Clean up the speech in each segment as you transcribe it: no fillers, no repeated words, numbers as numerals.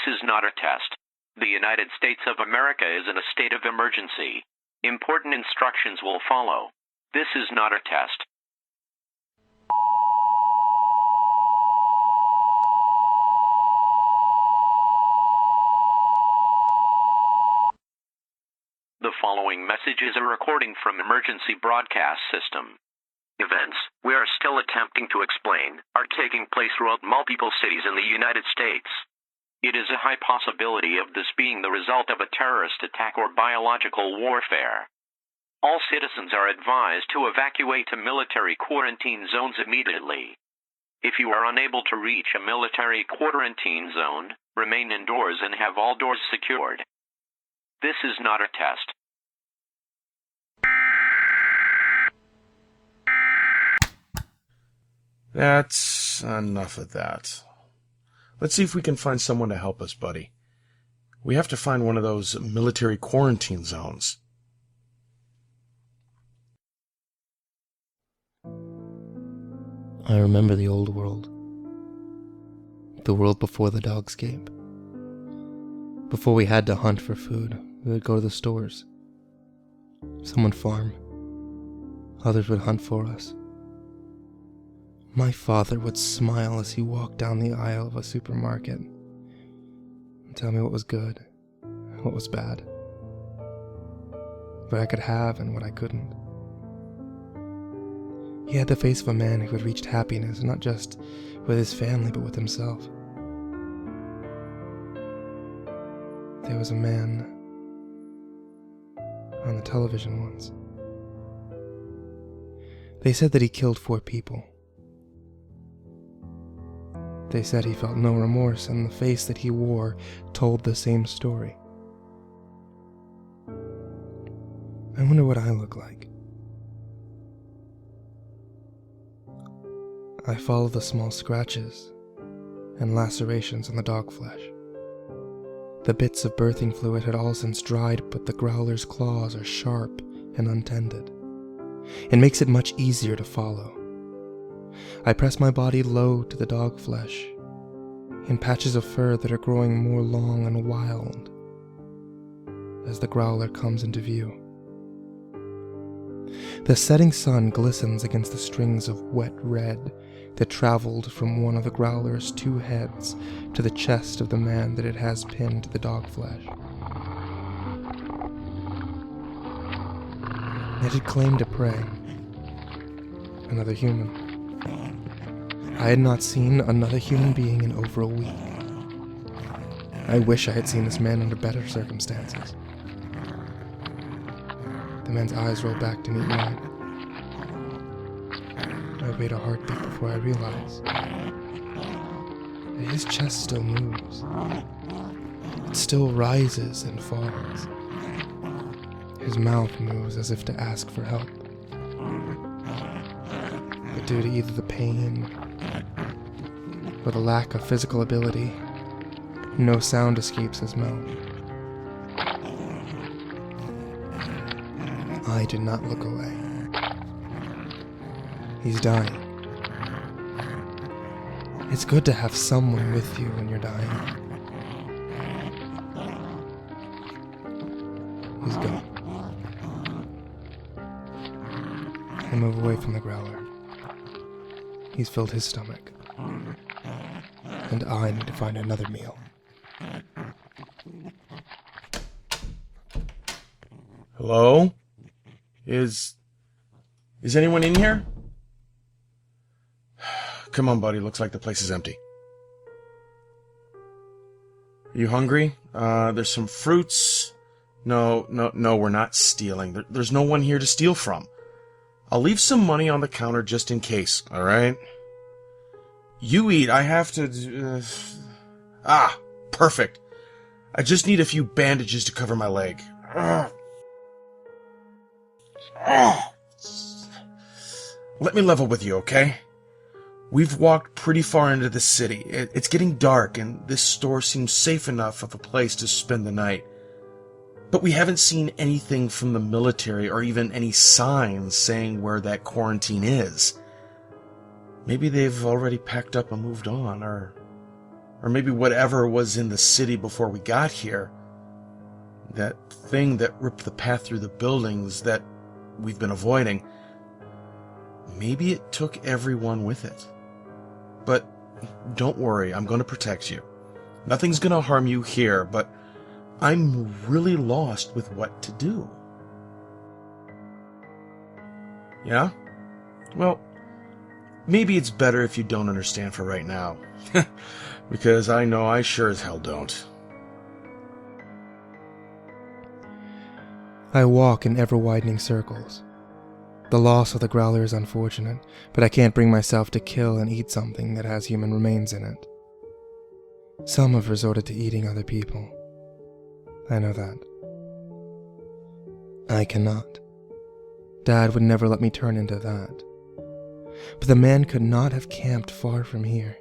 is not a test. The United States of America is in a state of emergency. Important instructions will follow. This is not a test. The following message is a recording from emergency broadcast system. Events we are still attempting to explain are taking place throughout multiple cities in the United States. It is a high possibility of this being the result of a terrorist attack or biological warfare. All citizens are advised to evacuate to military quarantine zones immediately. If you are unable to reach a military quarantine zone, remain indoors and have all doors secured. This is not a test. That's enough of that. Let's see if we can find someone to help us, buddy. We have to find one of those military quarantine zones. I remember the old world. The world before the Dogscape. Before we had to hunt for food, we would go to the stores. Some would farm. Others would hunt for us. My father would smile as he walked down the aisle of a supermarket and tell me what was good and what was bad, what I could have and what I couldn't. He had the face of a man who had reached happiness, not just with his family, but with himself. There was a man on the television once. They said that he killed 4 people. They said he felt no remorse, and the face that he wore told the same story. I wonder what I look like. I follow the small scratches and lacerations on the dog flesh. The bits of birthing fluid had all since dried, but the growler's claws are sharp and untended. It makes it much easier to follow. I press my body low to the dog flesh, in patches of fur that are growing more long and wild as the growler comes into view. The setting sun glistens against the strings of wet red that traveled from one of the growler's 2 heads to the chest of the man that it has pinned to the dog flesh. It had claimed a prey, another human. I had not seen another human being in over a week. I wish I had seen this man under better circumstances. The man's eyes rolled back to meet mine. I wait a heartbeat before I realize that his chest still moves. It still rises and falls. His mouth moves as if to ask for help. But due to either the pain or the lack of physical ability, no sound escapes his mouth. I did not look away. He's dying. It's good to have someone with you when you're dying. He's gone. I move away from the growler. He's filled his stomach. And I need to find another meal. Hello? Is anyone in here? Come on, buddy. Looks like the place is empty. Are you hungry? There's some fruits. No, we're not stealing. There's no one here to steal from. I'll leave some money on the counter just in case, alright? You eat. I have to... perfect. I just need a few bandages to cover my leg. Let me level with you, okay? We've walked pretty far into the city. It's getting dark, and this store seems safe enough of a place to spend the night. But we haven't seen anything from the military or even any signs saying where that quarantine is. Maybe they've already packed up and moved on, or Or maybe whatever was in the city before we got here. That thing that ripped the path through the buildings that we've been avoiding. Maybe it took everyone with it. But don't worry, I'm going to protect you. Nothing's going to harm you here, but I'm really lost with what to do. Yeah? Well, maybe it's better if you don't understand for right now. Because I know I sure as hell don't. I walk in ever-widening circles. The loss of the growler is unfortunate, but I can't bring myself to kill and eat something that has human remains in it. Some have resorted to eating other people. I know that. I cannot. Dad would never let me turn into that. But the man could not have camped far from here.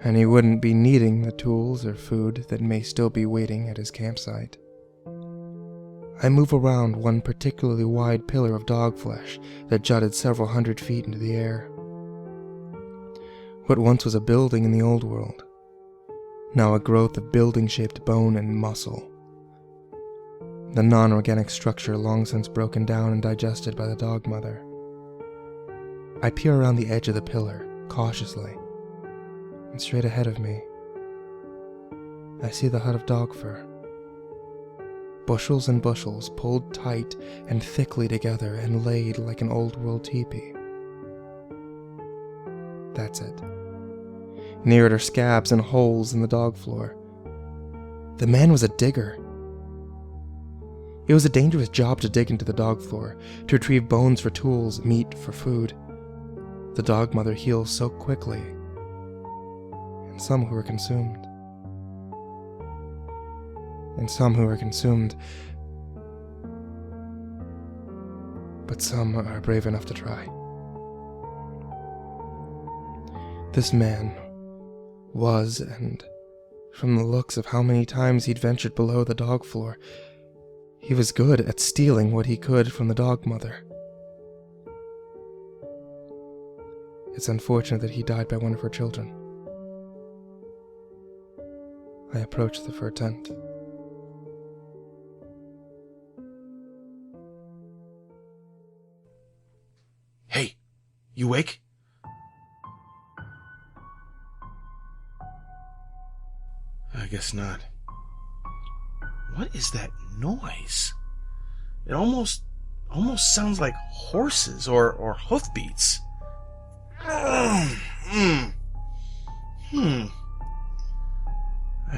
And he wouldn't be needing the tools or food that may still be waiting at his campsite. I move around one particularly wide pillar of dog flesh that jutted several hundred feet into the air. What once was a building in the old world, now a growth of building-shaped bone and muscle. The non-organic structure long since broken down and digested by the dog mother. I peer around the edge of the pillar, cautiously, and straight ahead of me, I see the hut of dog fur. Bushels and bushels pulled tight and thickly together and laid like an old-world teepee. That's it. Near it are scabs and holes in the dog floor. The man was a digger. It was a dangerous job to dig into the dog floor, to retrieve bones for tools, meat for food. The dog mother heals so quickly, and some who are consumed. But some are brave enough to try. This man was, and from the looks of how many times he'd ventured below the dog floor, he was good at stealing what he could from the dog mother. It's unfortunate that he died by one of her children. I approached the fur tent. Hey, you awake? I guess not. What is that noise? It almost sounds like horses or hoofbeats. I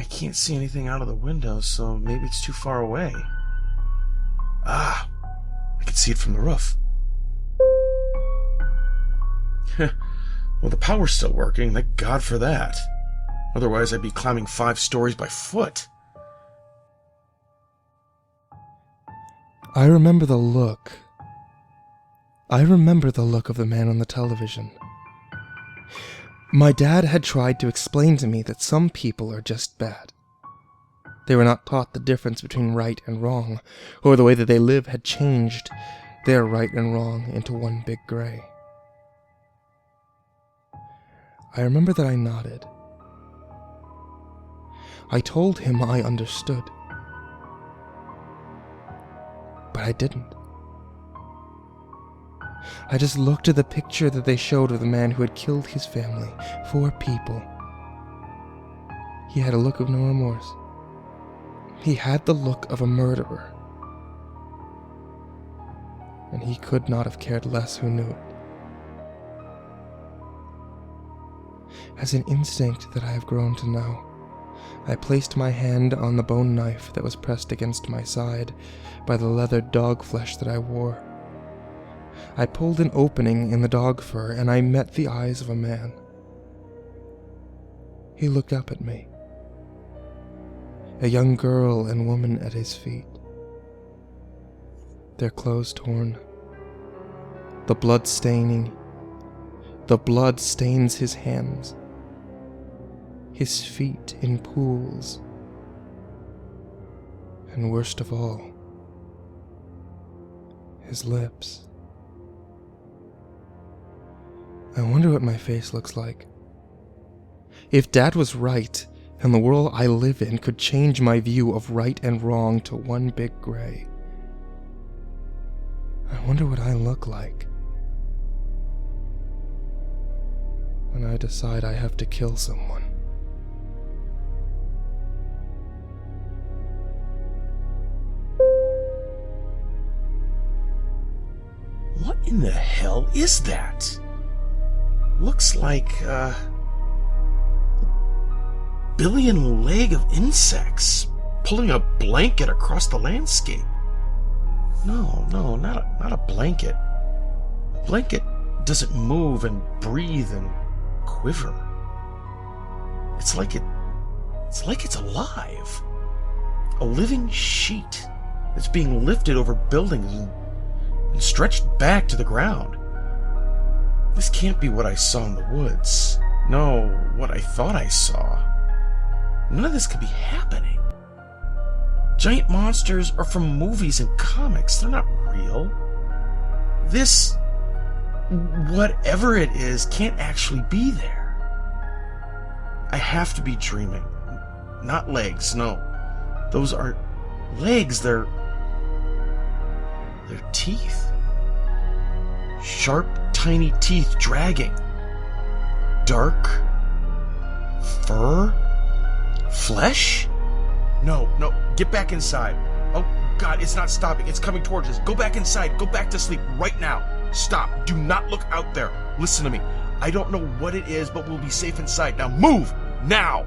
can't see anything out of the window, so maybe it's too far away. I can see it from the roof. Well, the power's still working, thank God for that. Otherwise, I'd be climbing 5 stories by foot. I remember the look of the man on the television. My dad had tried to explain to me that some people are just bad. They were not taught the difference between right and wrong, or the way that they live had changed their right and wrong into one big gray. I remember that I nodded. I told him I understood. But I didn't. I just looked at the picture that they showed of the man who had killed his family, 4 people. He had a look of no remorse. He had the look of a murderer. And he could not have cared less who knew it. As an instinct that I have grown to know, I placed my hand on the bone knife that was pressed against my side by the leathered dog flesh that I wore. I pulled an opening in the dog fur, and I met the eyes of a man. He looked up at me. A young girl and woman at his feet. Their clothes torn. The blood stains his hands. His feet in pools. And worst of all, his lips. I wonder what my face looks like. If Dad was right, and the world I live in could change my view of right and wrong to one big gray, I wonder what I look like when I decide I have to kill someone. What in the hell is that? Looks like a billion leg of insects pulling a blanket across the landscape. No, not a blanket. A blanket doesn't move and breathe and quiver. It's like it's alive. A living sheet that's being lifted over buildings and stretched back to the ground. This can't be what I saw in the woods. No, what I thought I saw. None of this could be happening. Giant monsters are from movies and comics. They're not real. This, whatever it is, can't actually be there. I have to be dreaming. Not legs, no. Those aren't legs, they're teeth. Sharp, tiny teeth dragging. Dark fur? Flesh? No, get back inside. Oh, God, it's not stopping. It's coming towards us. Go back inside. Go back to sleep right now. Stop. Do not look out there. Listen to me. I don't know what it is, but we'll be safe inside. Now move! Now!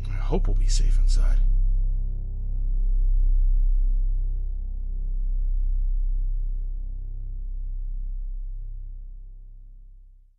I hope we'll be safe inside.